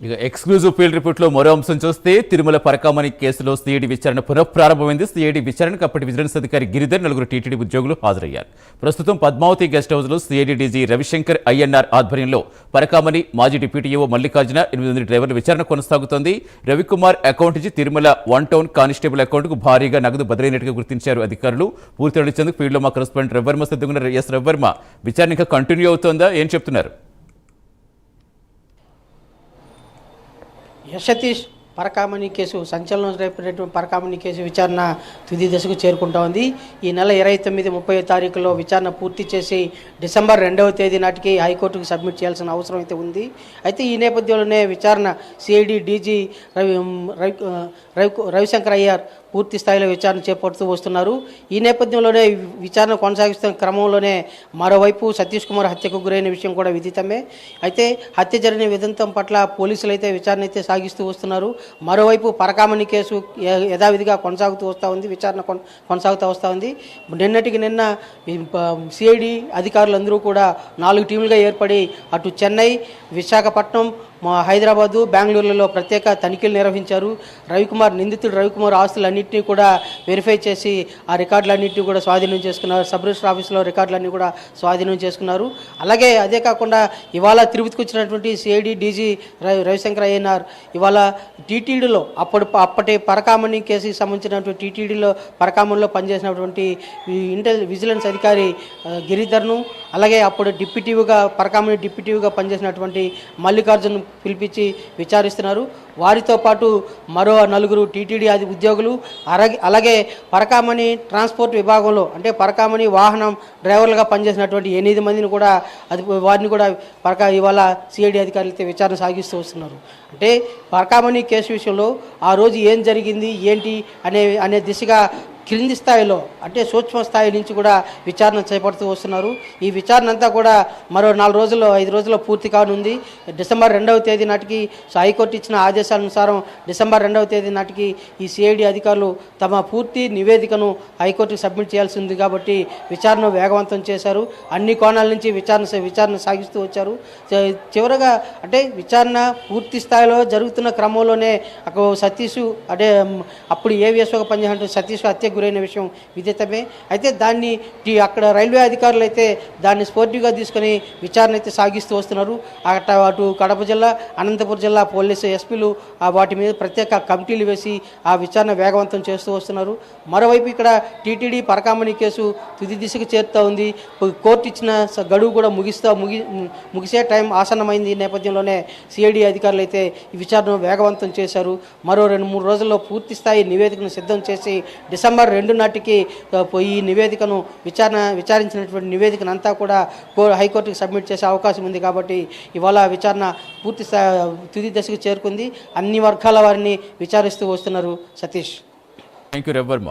ఇక exclusive field report లో మరో అంశం చూస్తే తిరుమల పరకామణి కేసులో సిఐడి విచారణ పునఃప్రారంభమైంది. సిఐడి విచారణకు అప్పటి విజిలెన్స్ అధికారి గిరిధర్, నలుగురు టీటీడీ ఉద్యోగులు హాజరయ్యారు. ప్రస్తుతం పద్మావతి గెస్ట్ హౌస్ లో సిఐడి డీజీ రవిశంకర్ ఐఎన్ఆర్ ఆధ్వర్యంలో పరకామణి మాజీ డిప్యూటీ ఈవో మల్లికార్జున, 8 మంది డ్రైవర్ల విచారణ కొనసాగుతోంది. రవికుమార్ అకౌంట్ నుంచి Tirumala one town constable account కు భారీగా నగదు బదిలైనట్టుగా గుర్తించారు అధికారులు. పూర్తి అడిచేందుకు ఫీల్డ్ లో మా కరెస్పాండెంట్ రవివర్మ సిద్ధంగా. ఎస్ రవివర్మ, విచారణ ఇంకా కంటిన్యూ అవుతోందా, ఏం చెప్తున్నారు? సతీష్, పరకామణి కేసు సంచలనం రేపినటువంటి పరకామణి కేసు విచారణ తుది దశకు చేరుకుంటా ఉంది. ఈ నెల 29, 30 తారీఖులో విచారణ పూర్తి చేసి డిసెంబర్ 2వ తేదీ నాటికి హైకోర్టుకు సబ్మిట్ చేయాల్సిన అవసరం అయితే ఉంది. అయితే ఈ నేపథ్యంలోనే విచారణ సిఐడి డీజీ రవిశంకర్ అయ్యర్ పూర్తి స్థాయిలో విచారణ చేపడుతూ వస్తున్నారు. ఈ నేపథ్యంలోనే విచారణ కొనసాగిస్తున్న క్రమంలోనే మరోవైపు సతీష్ కుమార్ హత్యకు గురైన విషయం కూడా విదితమే. అయితే హత్య జరిగిన విధానం పట్ల పోలీసులు అయితే విచారణ అయితే సాగిస్తూ వస్తున్నారు. మరోవైపు పరకామణి కేసు యథావిధిగా కొనసాగుతూ వస్తూ ఉంది, విచారణ కొనసాగుతూ వస్తూ ఉంది. నిన్నటికి నిన్న సిఐడి అధికారులందరూ కూడా 4 టీములుగా ఏర్పడి అటు చెన్నై, విశాఖపట్నం, హైదరాబాదు, బెంగళూరులలో ప్రత్యేక తనిఖీలు నిర్వహించారు. నిందితుడు రవికుమార్ ఆస్తులన్నింటినీ కూడా వెరిఫై చేసి ఆ రికార్డులన్నింటినీ కూడా స్వాధీనం చేసుకున్నారు. సబ్ రిజిస్టర్ ఆఫీసులో రికార్డులన్నీ కూడా స్వాధీనం చేసుకున్నారు. అలాగే అదే కాకుండా ఇవాళ తిరుపతికి వచ్చినటువంటి సిఐడి డీజీ రవిశంకర్ ఐఎన్ఆర్ ఇవాళ టీటీడీలో అప్పటి పరకామణి కేసుకి సంబంధించినటువంటి టీటీడీలో పరకామణిలో పనిచేసినటువంటి విజిలెన్స్ అధికారి గిరిధర్ను, అలాగే అప్పుడు పరకామణి డిప్యూటీవ్గా పనిచేసినటువంటి మల్లికార్జున్ పిలిపించి విచారిస్తున్నారు. వారితో పాటు మరో 4 టీటీడీ ఉద్యోగులు, అలాగే పరకామణి ట్రాన్స్పోర్ట్ విభాగంలో అంటే పరకామణి వాహనం డ్రైవర్లుగా పనిచేసినటువంటి 8 మందిని కూడా వారిని కూడా ఇవాళ సిఐడి అధికారులతో విచారణ సాగిస్తూ వస్తున్నారు. అంటే పరకామణి కేసు విషయంలో ఆ రోజు ఏం జరిగింది ఏంటి అనే దిశగా క్రింది స్థాయిలో అంటే సూక్ష్మ స్థాయి నుంచి కూడా విచారణ చేపడుతూ వస్తున్నారు. ఈ విచారణ అంతా కూడా మరో 5 రోజుల్లో పూర్తి కానుంది. డిసెంబర్ 2వ తేదీ నాటికి హైకోర్టు ఇచ్చిన ఆదేశానుసారం డిసెంబర్ 2వ తేదీ నాటికి ఈ సిఐడి అధికారులు తమ పూర్తి నివేదికను హైకోర్టుకు సబ్మిట్ చేయాల్సి ఉంది. కాబట్టి విచారణ వేగవంతం చేశారు. అన్ని కోణాల నుంచి విచారణ సాగిస్తూ వచ్చారు. చివరగా అంటే విచారణ పూర్తి స్థాయిలో జరుగుతున్న క్రమంలోనే సతీష్ అంటే అప్పుడు ఏవిఎస్ఓగా పనిచేసినట్టు సతీష్ హత్య గురైన విషయం విదితమే. అయితే దాన్ని అక్కడ రైల్వే అధికారులు అయితే దాన్ని స్పోర్టివ్గా తీసుకొని విచారణ అయితే సాగిస్తూ వస్తున్నారు. అటు కడప జిల్లా, అనంతపురం జిల్లా పోలీసు ఎస్పీలు వాటి మీద ప్రత్యేక కమిటీలు వేసి ఆ విచారణ వేగవంతం చేస్తూ వస్తున్నారు. మరోవైపు ఇక్కడ టీటీడీ పరకామణి కేసు తుది దిశకు చేరుతూ ఉంది. కోర్టు ఇచ్చిన గడువు కూడా ముగిసే టైం ఆసన్నమైంది. ఈ నేపథ్యంలోనే సిఐడి అధికారులు అయితే ఈ విచారణను వేగవంతం చేశారు. మరో 2-3 రోజుల్లో పూర్తి స్థాయి నివేదికను సిద్ధం చేసి డిసెంబర్ 2 నాటికి ఈ నివేదికను విచారించినటువంటి నివేదికను అంతా కూడా హైకోర్టుకి సబ్మిట్ చేసే అవకాశం ఉంది. కాబట్టి ఇవాళ విచారణ పూర్తి తుది దశకు చేరుకుంది. అన్ని వర్గాల వారిని విచారిస్తూ వస్తున్నారు. Satish, thank you Ravi Varma.